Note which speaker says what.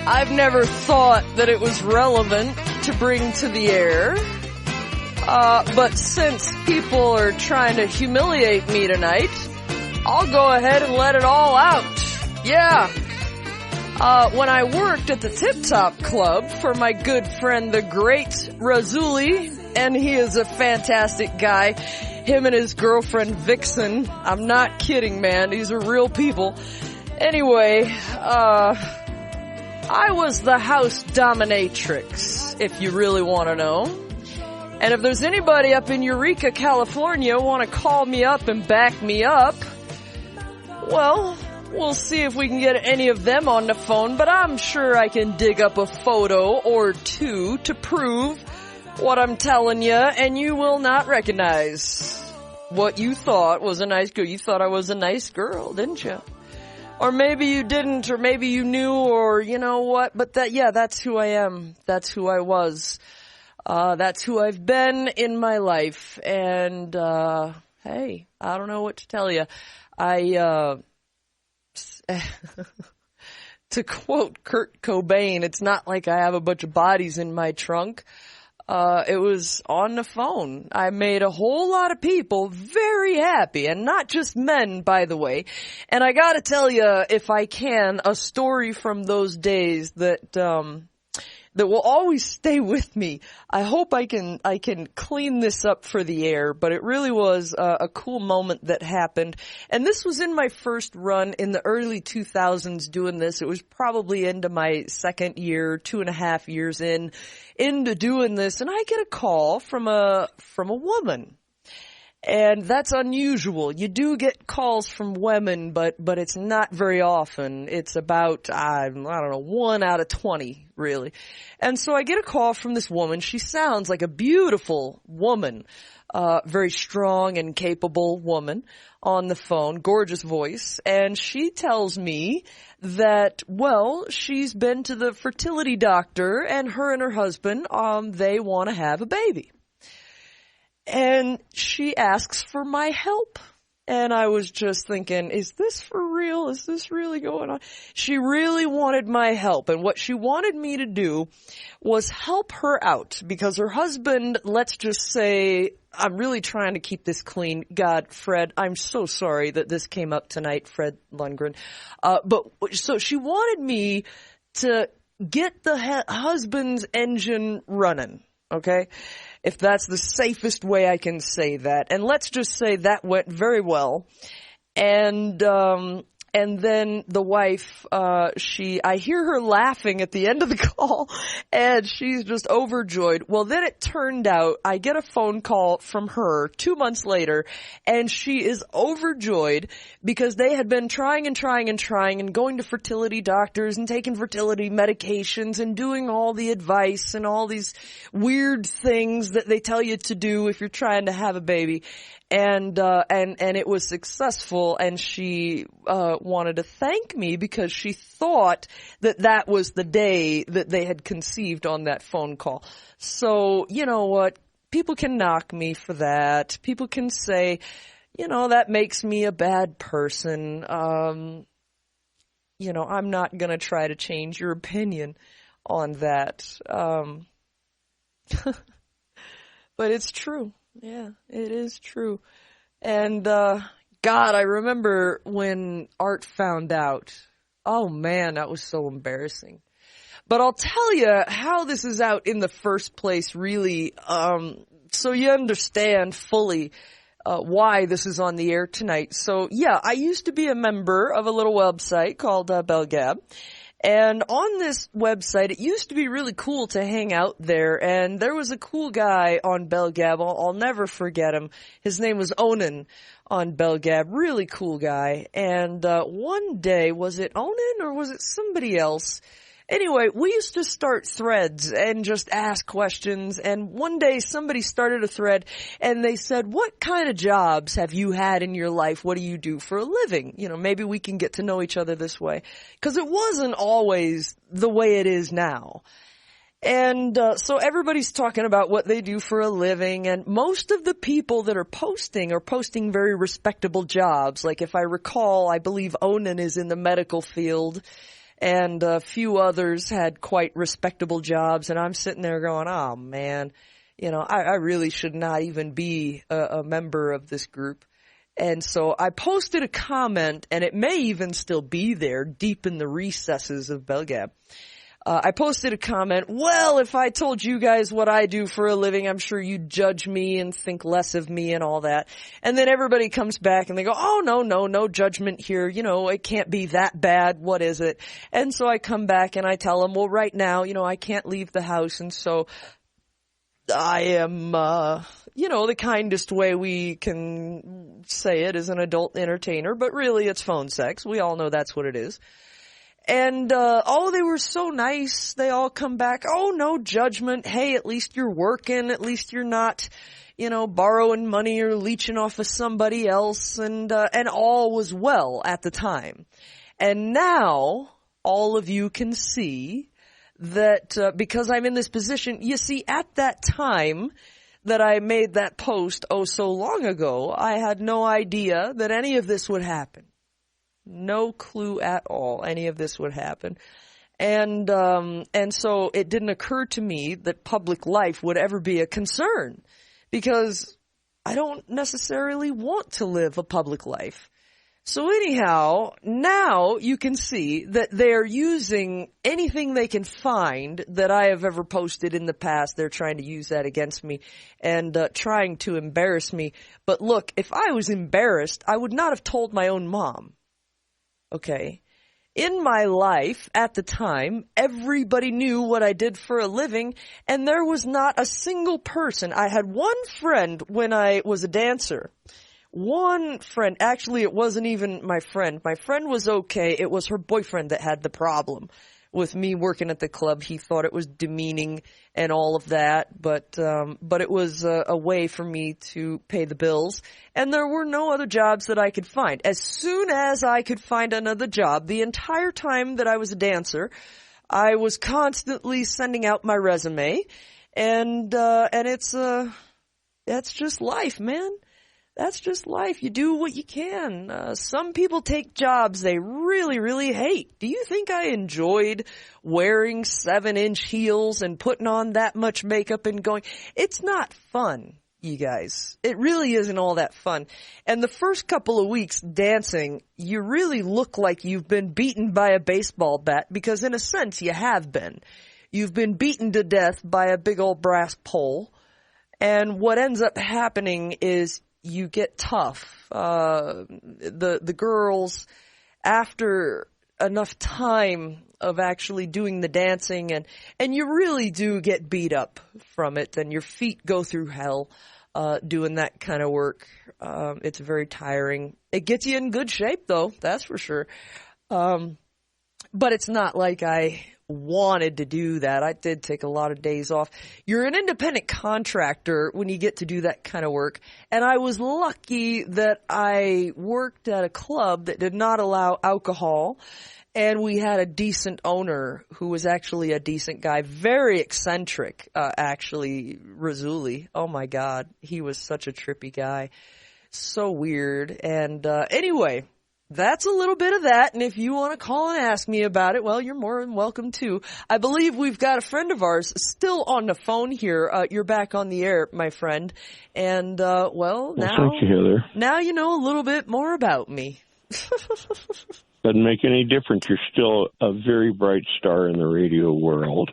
Speaker 1: I've never thought that it was relevant to bring to the air. But since people are trying to humiliate me tonight, I'll go ahead and let it all out. Yeah. When I worked at the Tip Top Club for my good friend, the great Razuli, and he is a fantastic guy, him and his girlfriend Vixen, I'm not kidding, man, these are real people. Anyway, I was the house dominatrix, if you really want to know. And if there's anybody up in Eureka, California want to call me up and back me up, well, we'll see if we can get any of them on the phone, but I'm sure I can dig up a photo or two to prove what I'm telling you, and you will not recognize what you thought was a nice girl. You thought I was a nice girl, didn't you? Or maybe you didn't, or maybe you knew, or you know what, but that's who I am. That's who I was. That's who I've been in my life, and, hey, I don't know what to tell you. To quote Kurt Cobain, it's not like I have a bunch of bodies in my trunk. It was on the phone. I made a whole lot of people very happy, and not just men, by the way. And I gotta tell you, if I can, a story from those days that will always stay with me. I hope I can clean this up for the air, but it really was a cool moment that happened. And this was in my first run in the early 2000s doing this. It was probably into my second year, 2.5 years into doing this, and I get a call from a woman. And that's unusual. You do get calls from women, but it's not very often. It's about, I don't know, 1 out of 20, really. And so I get a call from this woman. She sounds like a beautiful woman, very strong and capable woman on the phone, gorgeous voice. And she tells me that, well, she's been to the fertility doctor, and her husband, they want to have a baby. And she asks for my help. And I was just thinking, is this for real? Is this really going on? She really wanted my help. And what she wanted me to do was help her out, because her husband, let's just say, I'm really trying to keep this clean. God, Fred, I'm so sorry that this came up tonight, Fred Lundgren. So she wanted me to get the husband's engine running. Okay? If that's the safest way I can say that. And let's just say that went very well. And then the wife, I hear her laughing at the end of the call, and she's just overjoyed. Well, then it turned out I get a phone call from her 2 months later, and she is overjoyed because they had been trying and going to fertility doctors and taking fertility medications and doing all the advice and all these weird things that they tell you to do if you're trying to have a baby. And it was successful, and she wanted to thank me because she thought that was the day that they had conceived on that phone call. So, you know what? People can knock me for that. People can say, you know, that makes me a bad person. You know, I'm not going to try to change your opinion on that. But it's true. Yeah, it is true. And, God, I remember when Art found out. Oh man, that was so embarrassing. But I'll tell you how this is out in the first place, really, so you understand fully, why this is on the air tonight. So yeah, I used to be a member of a little website called, BellGab. And on this website, it used to be really cool to hang out there, and there was a cool guy on BellGab. I'll never forget him. His name was Onan on BellGab. Really cool guy. And one day, was it Onan or was it somebody else? Anyway, we used to start threads and just ask questions, and one day somebody started a thread and they said, what kind of jobs have you had in your life? What do you do for a living? You know, maybe we can get to know each other this way. 'Cause it wasn't always the way it is now. And so everybody's talking about what they do for a living, and most of the people that are posting very respectable jobs. Like if I recall, I believe Onan is in the medical field. and a few others had quite respectable jobs, and I'm sitting there going, oh man, I really should not even be a member of this group. And so I posted a comment, and it may even still be there deep in the recesses of Belgab. I posted a comment, well, if I told you guys what I do for a living, I'm sure you'd judge me and think less of me and all that. And then everybody comes back and they go, oh, no judgment here. It can't be that bad. What is it? And so I come back and I tell them, well, right now, I can't leave the house. And so I am, the kindest way we can say it is an adult entertainer, but really it's phone sex. We all know that's what it is. And, they were so nice. They all come back. Oh, no judgment. Hey, at least you're working. At least you're not, borrowing money or leeching off of somebody else. And all was well at the time. And now all of you can see that, because I'm in this position, you see, at that time that I made that post, so long ago, I had no idea that any of this would happen. No clue at all any of this would happen. And so it didn't occur to me that public life would ever be a concern, because I don't necessarily want to live a public life. So anyhow, now you can see that they're using anything they can find that I have ever posted in the past. They're trying to use that against me and trying to embarrass me. But look, if I was embarrassed, I would not have told my own mom. Okay. In my life at the time, everybody knew what I did for a living, and there was not a single person. I had one friend when I was a dancer. One friend. Actually, it wasn't even my friend. My friend was okay. It was her boyfriend that had the problem with me working at the club. He thought it was demeaning and all of that, but it was a way for me to pay the bills, and there were no other jobs that I could find. As soon as I could find another job, the entire time that I was a dancer, I was constantly sending out my resume, and that's just life, man. That's just life. You do what you can. Some people take jobs they really, really hate. Do you think I enjoyed wearing 7-inch heels and putting on that much makeup and going? It's not fun, you guys. It really isn't all that fun. And the first couple of weeks dancing, you really look like you've been beaten by a baseball bat, because in a sense you have been. You've been beaten to death by a big old brass pole. And what ends up happening is you get tough. The girls, after enough time of actually doing the dancing, and you really do get beat up from it, and your feet go through hell, doing that kind of work. It's very tiring. It gets you in good shape though, that's for sure. But it's not like I wanted to do that. I did take a lot of days off. You're an independent contractor when you get to do that kind of work. And I was lucky that I worked at a club that did not allow alcohol. And we had a decent owner who was actually a decent guy, very eccentric, actually, Razuli. Oh my God. He was such a trippy guy. So weird. And, anyway, that's a little bit of that, and if you want to call and ask me about it, well, you're more than welcome to. I believe we've got a friend of ours still on the phone here. You're back on the air, my friend, and, now,
Speaker 2: thank you, Heather.
Speaker 1: Now you know a little bit more about me.
Speaker 2: Doesn't make any difference. You're still a very bright star in the radio world.